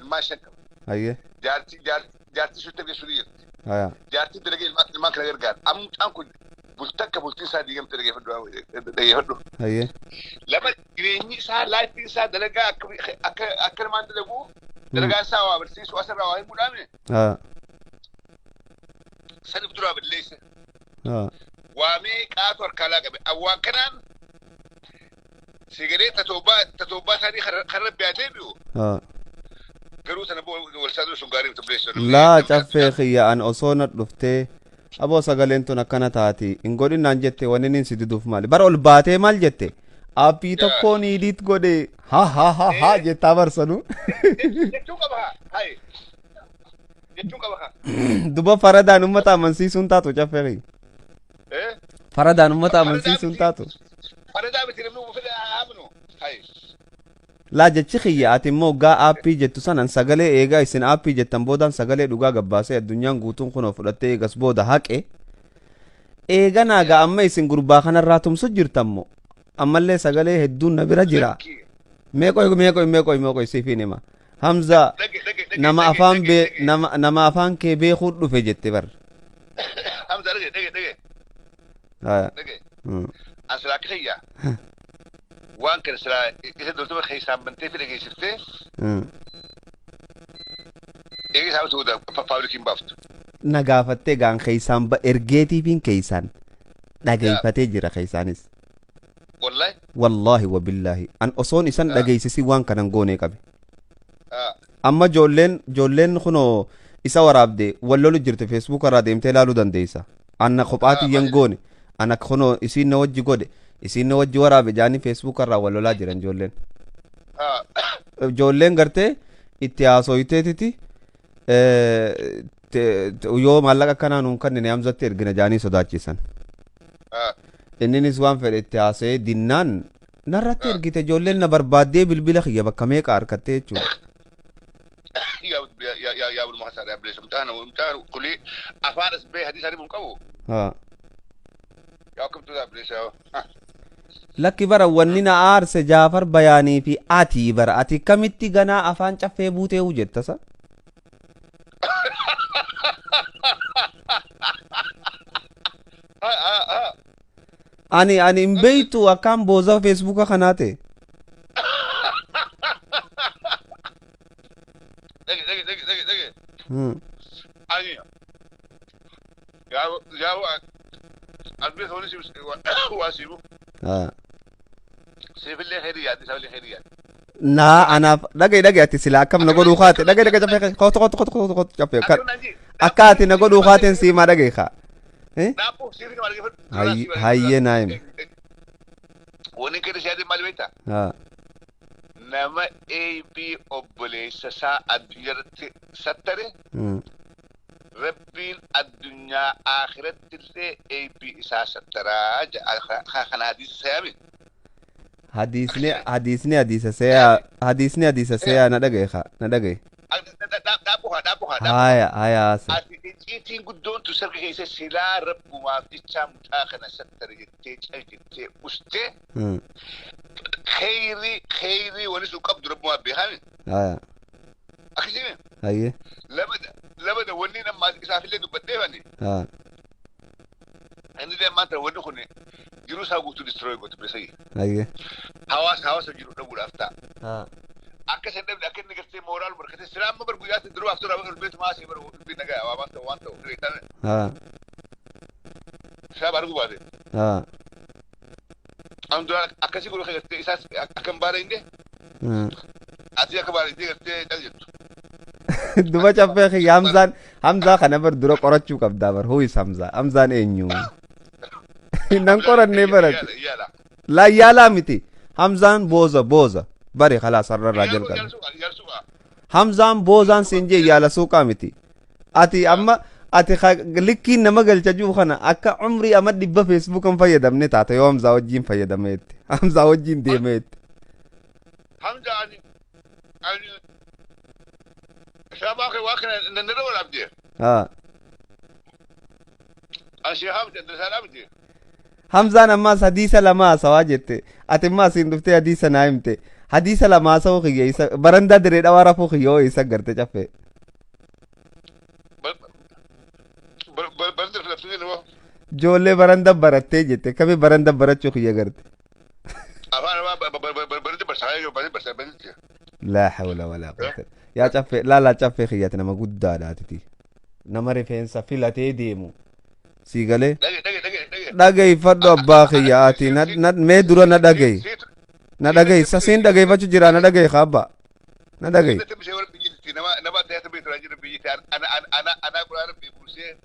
ilmaan shan qaba. Hayyee. Jaartii shutta geessuudhi jirti. Haya. Jaartii dalagee ilmaan kana gargaara. Ammucaan kun bultakka bultii isaa diigamte dhageeffadhu. Hayyee. Lama jireenyi isaa laayifii isaa dalagaa akka namaan dalagu dalagaa isaa waa barsiisu asirraa waa himuudhaame. Sanif duraa balleessa. Waamee qaatu harkaalaa qabe. Awwaan kanaan sigaree tatoobaa isaanii kan rabbi haa deebi'u. Garuu sana wal saaduu sun gaarii miti balleessu. Laa caffee xiyya'an osoo na dhuftee aboo sagaleen tun akkana taati hin godhinaan jette wanni nin si diduuf maali bara ol baatee maal jette aappii tokkoon idiit godhe ha jettaa barsanu. Jechuun qaba haa. Jechuun qaba haa. Duba faradaan ummata amansiisuun taatu caffee xiyya. Faradaan ummata amansiisuun taatu. Faradaa miti namni uffata haamnu. Laa jechi xiyya ati immoo gaa aappii jettu sanan sagalee eegaa isin aappii jettan boodaan sagalee dhugaa gabbaasee addunyaan guutuun kunoo fudhattee eegas booda haqe eega naagaa amma isin gurbaa kanarraa tumsu jirtammo ammallee sagalee hedduun na bira jira. Meeqoy siifin hima. Hamza nama afaan kee beekuu dhufe jette bar. Hamza dhage. Asirraa akka xiyyaa. Waan kana silaa isa doltuma keessaan bantee fide geessiftee eegi isaa ta'uudha paablikiin baaftu. Na gaafattee gaan keessaan ergeetiifiin keessaan dhageeffatee jira keessaanis. Wallaahi wabillaahi an osoon isan dhageessisii waan kanan goonee qabe. Amma joolleen kunoo isa waraabde wallolu jirte feesbuuk irraa deemtee ilaaluu dandeessa. Anna kophaati yan goone ana kunoo isiin na wajji godhe. Isin wajji waraabe jaanii feesbuuk irraa wallolaa jiran ijoolleen. Ijoolleen gartee itti haasoyiteetiti yoo maallaqa akkanaa nuun kanneen hamzatti ergina jaanii sodaachisan. Inninis waan fedhe itti haasa'ee dinnaan narratti ergite ijoolleen na barbaaddee bilbila kiyya bakka meeqa harkattee jechuudha. Yaa bulmaa hasaadhaa bileessa mtaan kulii afaan as bee hadii isaanii mun qabu. Yaa akkamitti bileessa. Lakki bara wanni na aarse Jaafar bayaanii fi ati bara ati kamitti ganaa afaan caffee buutee hojjettasa? Ani hin beeytu akkaan booza feesbuuka kanaate. Dhage. Ani yaa albees wani waa siibu. Seefillee khayriyaati sabillee khayriyaati. Naa anaaf dhage ati sila akkam na godhuu kaate dhage caffee koto caffee akka ati na godhuu kaateen siimaa dhage kaa. Hayyee naayim. Wani kada shaadii maal beektaa? Nama AB obboleessa isaa addunyaatti sattare rabbiin addunyaa akhiratti illee AB isaa sattaraa kana hadiisa sayaamin. Hadisni hadisa seyaa na dhagaye. Haya asa. Itiin guddoon tu sarka keessa silaa rabbumaaf jecha mucaa kana sattara jettee caljettee ustee khayrii wani sun qabdu rabbumaaf beekame. Akkasii hayyee. Labada wanni nammaa isaafillee dubbadhee bane. Inni deemaan wanni kun jiruu isaa guutuu distirooyi gootu beeksisa. Hayyee. Hawaasa jiru dhabuudhaaf ta'a. Akka sen dhabde akka inni gartee mooraal barkatee silaa amma bar guyyaatti duruu aftur ulbeetu maasii bar ulbii nagaa waan ta'u beektan. Isaa barguu baate. Amduraa akkasii godhu gartee isaas akka hin baara indee. Ati akka baara indee gartee cal jettu. Duba caffee xiyya Hamzaa kana bar dura qorachuu qabdaa bar huis Hamzaan eenyu. Nan qorannee barate. Laa yaalaa miti. Hamzaan booza. Bari khalaas har'arraa jalqabe. Hamzaan boozaan siinjee yaala suuqaa miti. Ati likkiin nama galcha jiru kana akka umrii amma 100 feesbuukan fayyadamne taata yoo Hamzaa wajjin fayyadameetti. Hamzaa wajjin deemeetti. Hamzaan Shabaa ke waa kana nandara walaabdee. Ashee Hamzaan ammaas hadiisa lama haasawaa jette. Ati ammaa siin dhuftee hadiisa naa himte. حديث لما سوق يسا برندا دري دوارا فوق يو يسا قرت جفه برندا في نفسي نو جولي برندا برتة جت كمي برندا برت شو خيا قرت برندا برساي برندا لا حول ولا قوة يا جفه لا جفه خياتنا ما قد داتي نمر فين سفيلة ديمو سيغالي دغاي فدو باخياتي ند ميدرو ندغاي ندغاي سسين دغاي فچ جرا ندغاي خابا ندغاي نما ده تبي تراجع بيجي انا قرار بيبوسي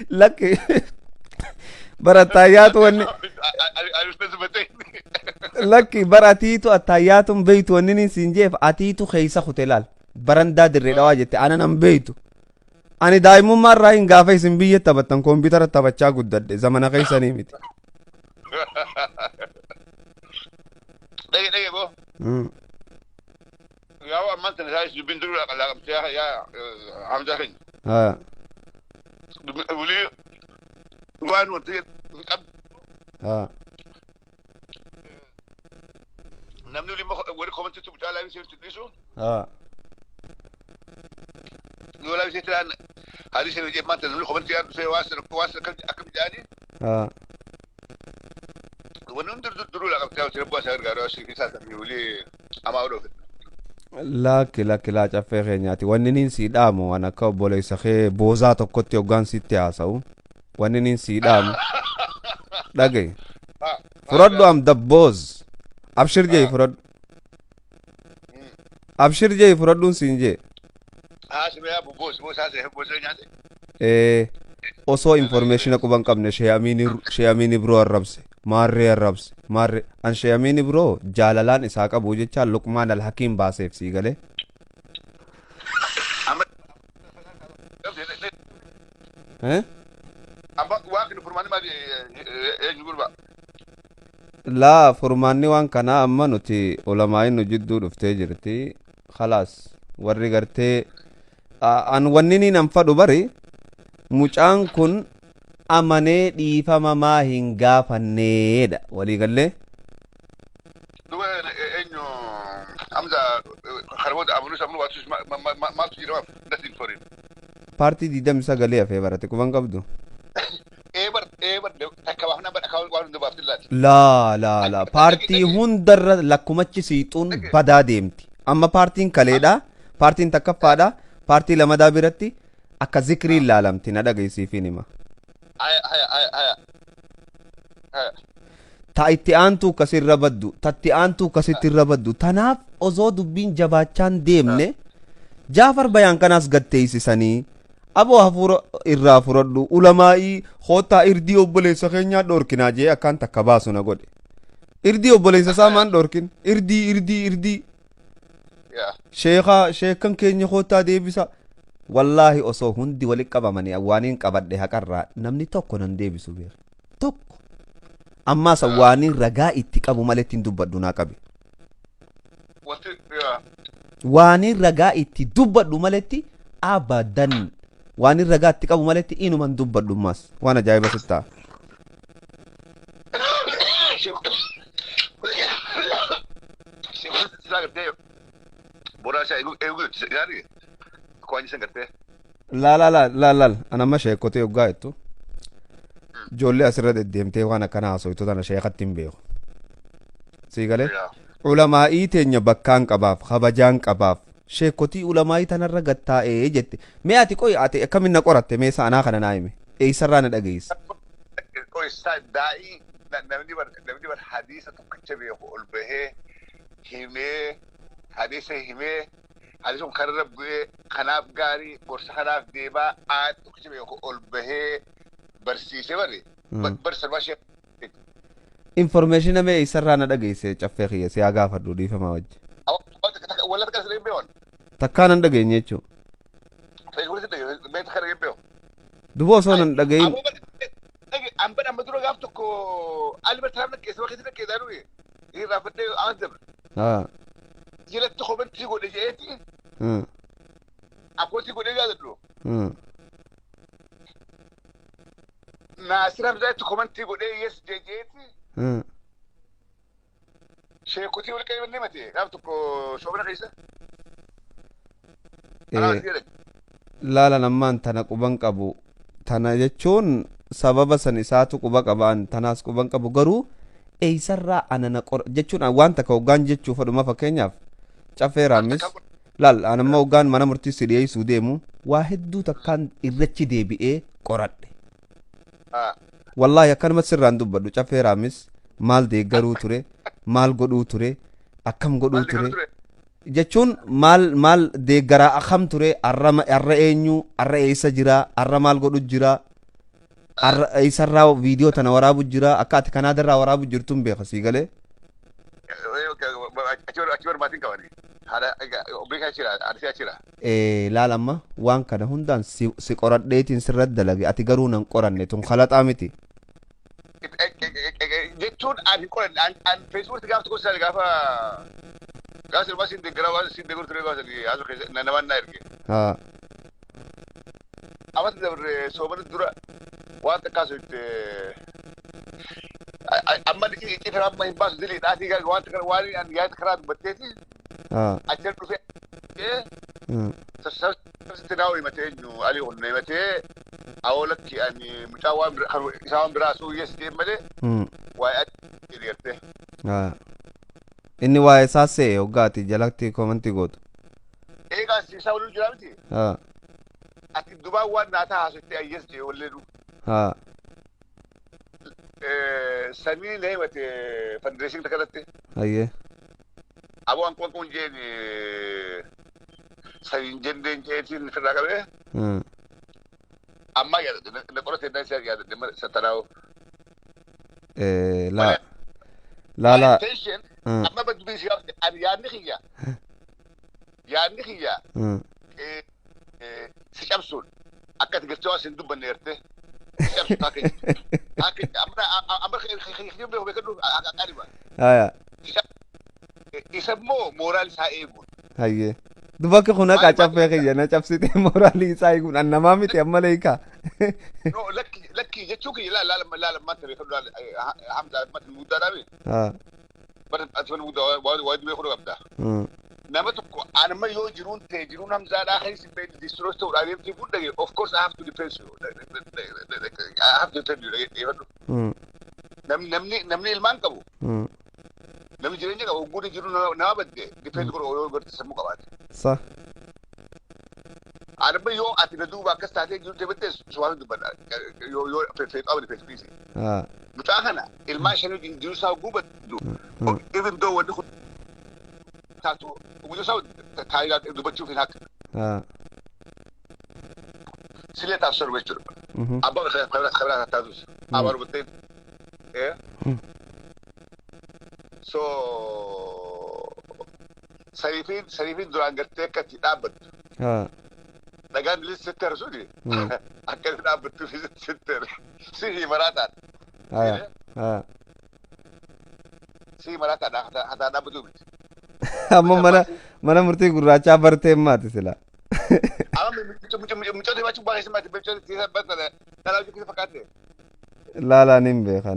لك براتايات ون لك براتيتو اتاياتم بيت ونني سنجيف اتيتو خيسا خوتلال برندا دريدوا جت انا نم بيتو ani daa'imummaan irraa hin gaafa isin biyya taphattan koompitara taphachaa guddadhe zamana keessanii miti. Dhage boo. Yaa ammaan sana isaa dubbiin duruu laqamtee yaa Hamzaa keenya. Haa. Ulii waan wanti qabdu. Haa. Namni ulii warri koomantiitu bitaalaa inni seerti dhiisu. Haa. ولا شيء الآن هذه شيء يجيب ما تنزل خبرتي في واسر أكم جاني ونندر درو لقب تاو تربوا سير قارو شيء كيسات يقولي أما أروح لك لا جافي خينياتي وننين سيدامو وانا كوبولي سخي بوزاتو كوتي وغان سيتي عصاو وننين سيدامو داقي فردو أم دبوز أبشر جاي فرد أبشر جاي فردون سينجي osoo information quban qabne sheyamini bro arrabse marre an sheyamini bro jaalalaan isaa qabu jecha luqmaan alhakiim baaseef sii gale laa furmaanni waan kanaa amma nuti ulamaayin nu jidduu dhuftee jirti khalaas warri gartee an wannini nan fadhu bari mucaan kun amanee dhiifama maa hin gaafanneedha walii gallee paartii diidam isa galee hafee barate quban qabdu laa paartii hundarra lakkumachi siixuun badaa deemti amma paartiin kaleedha paartiin takkaffaadha paartii lamadaa biratti akka zikrii ilaalamti na dhagaysiifin hima ta itti aantuu kasirra baddu tatti aantuu kasitti irra baddu tanaaf osoo dubbiin jabaachaan deemne jaafar bayaan kanaas gatteeysisanii aboo hafuura irraa furadhu ulamaa'ii hootaa irdii obboleessa keenyaa dhoorkinaa jee akkaan takka baasu na godhe irdii obboleessa isaa maan dhoorkin irdii sheekan keenya hootaa deebisa wallaahi osoo hundi walitti qabamanii awwaaniin qabadhe haqarraa namni tokko nan deebisu beera tokko ammaas awwaaniin ragaa itti qabu maletti hin dubbadhu naa qabe waaniin ragaa itti dubbadhu maletti abadan waaniin ragaa itti qabu maletti inuman dubbadhu maas waan ajaa'iba sittaa laal anamma sheekotee yoggaa jettu ijoollee asirra deddeemtee waan akkana haasoytu tana sheekatti hin beeku sii galee ulamaa'ii teenya bakkaan qabaaf kabajaan qabaaf sheekotii ulamaa'ii tanarra gattaa'ee jette mee ati qoy ati akkamin na qoratte mee sa'anaa kana naa hime eeysarraa na dhageeysa daa'ii namni bar hadiisa tokkicha beeku ol bahee himee hadiisa himee hadiisa karra bu'ee kanaaf gaarii gorsa kanaaf deebaa aan tokkicha beeku ol bahee barsiisee barsiisee shee information ame eeysarraa na dhageeyse caffee kiyya siyaa gaafadhu dhiifamaa wajji wala takka siree beewan takkaa nan dhageenye jechuu duboo osoo nan dhageeyin Amban amma dura gaaf tokko Albert Hamna keessa bakka itti keessa dhufe irraa fadhee aan dabra. Jalatti komantii godhe jeeti. Akkootii godhee yaadadhu. Naasir Hamzaatti komantii godhee yes jeeti. sheekutii wal qayyabannee mate gaaf tokko soobana keessa. Anaa si jedhe. Laala nammaan tana quban qabu. Tana jechuun sababa san isaatu quba qabaan tanaas quban qabu garuu eeysarraa anana jechuun waan takka hoggaan jechuu fedhuma fakkeenyaaf caffee raamis laal anamma hoggaan mana murtii si dhiyeessuu deemu waa hedduu takkaan irrachi deebi'ee qoradhe. Wallaahi akkanuma sirraan dubbadhu caffee raamis maal deeggaruu ture maal godhuu ture akkam godhuu ture jechuun maal deeggaraa akkam ture arra eenyu arra eessa jira arra maal godhu jira arra eessarraa viidiyoo tana waraabu jira akka ati kanaadarraa waraabu jirtuun beeka sii galee. Achi barbaatiin qabani. Beekaa jira arsii jira. Laalamma waan kana hundaan si qoradheetiin sirratti dalage ati garuu nan qoranne tun khalaxaa miti. Jechuun ani qoranne an feesbuukii gaafa tokko sana gaafa sirba siin deeggaraa waan siin deeggaru ture gaafa sanii haasoo keessa namaan naa erge. Ammas dabre soomana dura waan takkaasuu itti amma icciitan amma hin baasu dilii dhaatii gaa waan takka waan ani yaada karaa dubbatteeti. Achi dhufee sassaabsitti naa himatee eenyu alii onnee himatee awolatti ani mucaa waan isaa waan biraa asuu yes deem malee waa'ee adii deeggartee. Inni waa'ee isaa se'e hoggaati jalatti komantii gootu. Eegaa isaa waliin jira miti. Ati dubaan waan naataa haasofte ayyees jee walleenu. Sanii na himate fundraising takkanatti. Ayyee. Aboo an qoonqoon jeen saniin jendeen jeetiin firraa qabee. Ammaa yaadadhe na qorate na isa yaadadhe sattanaa'u. Laala. Amma baddu si gaafate ani yaadni kiyya si cabsuun akka ati galchee waan sin dubbanne erte si cabsuun amma kiyyuu beeku beekadhu qaaliba. Isa immoo mooraal isaa eeguun. Hayyee. Dubakki kun akka caffee kiyya na cabsite mooraalii isaa eeguun an namaa miti amma leekaa. No lakki jechuu kiyya laala maanta beekadhu hamza mata guddaadhaa mi. Bata ati mana guddaa waa beekuu qabda. Nama tokko anama yoo jiruun ta'e jiruun hamzaadhaa kan isin beektu distroos ta'uudhaan deemtii guddaa of course I have to defend you. I have to defend you. Namni ilmaan qabu. Namni jireenya qabu guddi jiru nama badde defend godhu yoo godhate sammuu qabaate. Sa. Anama yoo ati na duuba akkas taatee jiru ta'e battee suwaan dubbadha yoo feexaabani feesbiisi. Mucaa kana ilmaan shanii jiru isaa gubbaddu even though wanni kun taatu uummatni isaa taayilaa dubbachuuf hin haqqa. Silee taaf sorba jechuudha. Abbaan kabiraa taatus. Abbaan battee. So sariifiin duraan gartee akka itti dhaabbattu. Dhagaan bilis sitti harsuuni. Akka itti dhaabbattuuf sitti si maraataan. Si maraataan hataa dhaabbatuu miti. Amma mana murtii gurraachaa bartee maati sila. Amma mucoota himachuu baay'ee simaati mucoota tiisa bakka dhalaa hojii keessa fakkaate. Laala nin beeka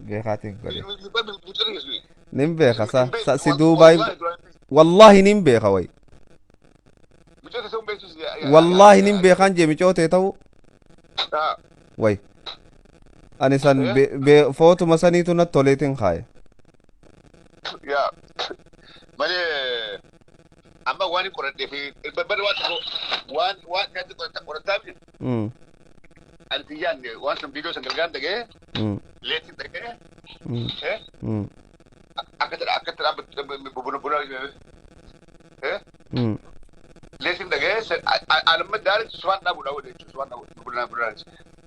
beekaatiin godhe. Nin beeka sa si duubaay wallahi nin beeka way. Wallahi nin beekaan jee micootee ta'u. Way. Ani san footuma saniitu natti toleetiin kaaye. Yaa malee amma waan qoradhee fi barbada waan nyaatti qorataa fi anti yaanne waan san viidiyoo san galgaan dhagee leetiin dhagee akka dhaabbattu buna leetiin dhagee anamma daari suwaan dhaabuudha wade suwaan dhaabuudha.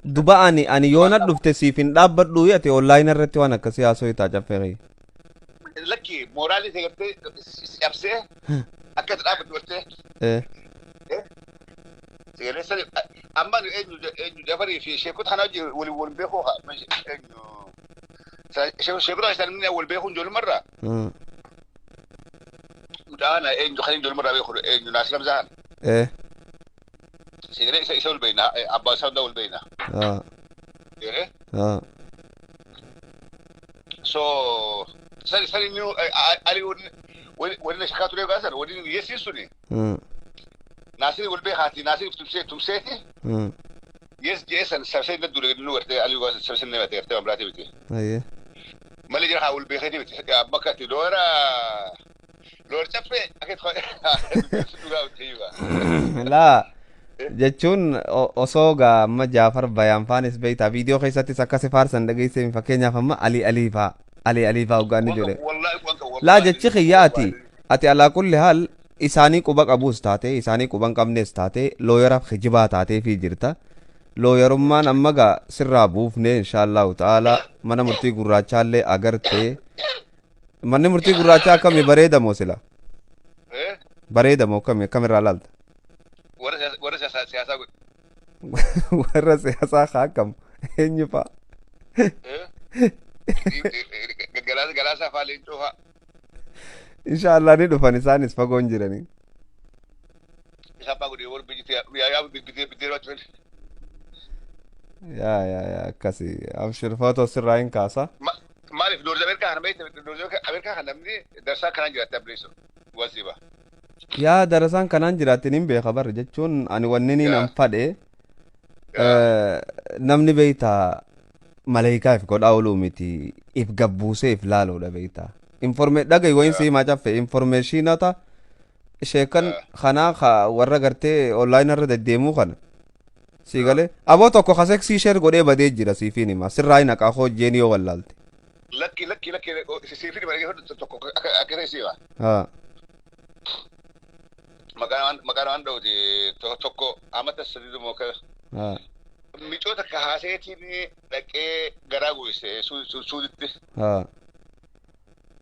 Duba ani yoona dhufte siif hin dhaabbadhu ati online irratti waan akkasii haasoo itaa caffee. Lakki mooraalii ta'e gartee cabsee akka itti dhaabbatu gartee. Sagalee sadi amma eenyu dafarii fi sheekota kanaa wajjin wal beekuu sheekota isaan inni wal beekuun ijoollumarraa. Mucaan eenyu kan ijoollumarraa beeku eenyu naas lamsaan. Sagalee isa wal beekna abbaa isaa hundaa wal beekna. Sagalee. So سالي نيو علي ودنا شكاتو ليه قاسر ودنا يسيسوني ناسي والبي خاتي ناسي تمسيتي يس جيسن سبسي ندو لنو ورتي علي قاسر سبسي نباتي ارتي مبراتي بتي ايه مالي جرح والبي خاتي بتي مكاتي دورا لور شفي اكيد لا jechuun osoo gaa amma Jaafar Bayaanfaanis beeytaa viidiyoo keessattis akkasi faarsan dhageessee fakkeenyaaf amma Ali Aliifaa hoggaan ni jedhe laa jechi xiyyaati ati alaa kulli haal isaanii quba qabuus taate isaanii quban qabnees taate looyaraaf kijibaa taatee fi jirta looyarummaan amma gaa sirraa buufnee inshaallahu ta'ala mana murtii gurraachaallee agartee manni murtii gurraachaa akkami bareedamoo sila bareedamoo akkamirraa laalta warra siyaasaa akkam eenyu fa'a galaasaa faa leencoo faa inshaallah ni dhufan isaanis fagoon jiranii isaan faa godhee warra biyyattii yaa akkasi abshir footoo sirraa hin kaasa maaliif loordi ameerikaa kana beekte loordi ameerikaa kana namni darsaa kanaan jiraatti abreessu wasiiba yaa darasaan kanaan jiraatin hin beeka barre jechuun ani wanni niin an fadhe namni beeytaa maleekaa if godhaa oluu miti if gabbuusee if laaloodha beeytaa dhagayi wayin sii maa caffe informeeshinata sheekan kanaa warra gartee onlaayinii irra deddeemuu kana sii galee aboo tokko kaseksii sheer godhee badee jira siifiin hima sirraa hin haqaa hojjeen yoo wallaalte lakki siifiin badee tokko akka siiba maqaan waan dhawti tokko amata sadiidu mooka micoota ka haaseetiin dhaqee garaa goyse suuditti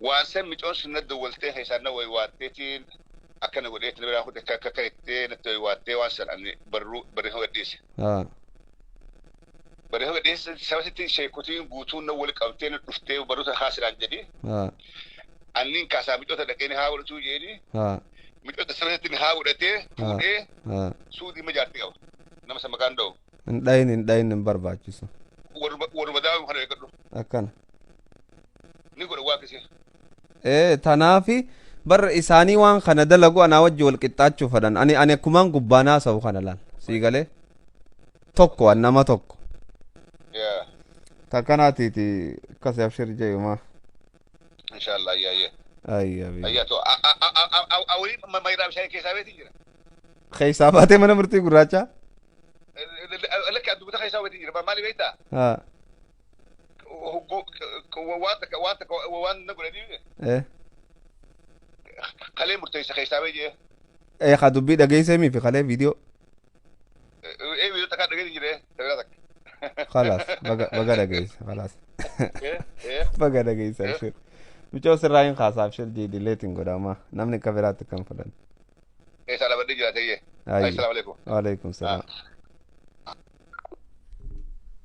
waan sen micoon sun nadda waltee heesaanna way waatteetiin akkana godheetiin biraa kudhe akka ittee natti way waattee waan san ani barree hogadhiise barree hogadhiise sabasitti sheekutiin guutuun na wali qabtee dhuftee baroota haasilaan jedhi anniin kaasaa micoota dhaqeen haa godhatuu jedhi micoota sabasitti haa godhatee fuudhee suudii majaarti qaba nama sa maqaan dha'u hin dhayin hin barbaachisu waruma daawwimu kana eegadhu akkana ni godha waa kisee tanaafi barra isaanii waan kana dalagu anaa wajji wal qixxaachuu fadhan ani akkumaan gubbaanaa sa'u kana laal sii galee tokko an nama tokko takkanaatiiti akkasi abshir jeeyumaa inshallah ayyaa to awwali mayraa bishaan keessaa beetii jira keessaa baatee mana murtii gurraachaa lakki addubata keessaa beetii jira maali beektaa waan na godhanii kalee murteessa keessaa beekee ka dubbii dhageessee miifi kalee viidiyoo viidiyoo takkaa dhageessi jiree tabiraa takka خلاص بقى دقيس خلاص بقى دقيس أبشر بيجوا سراين خاص أبشر جي ديليتين قدامه نمني كفرات كم فلان إيه سلام عليكم. السلام عليكم. وعليكم السلام.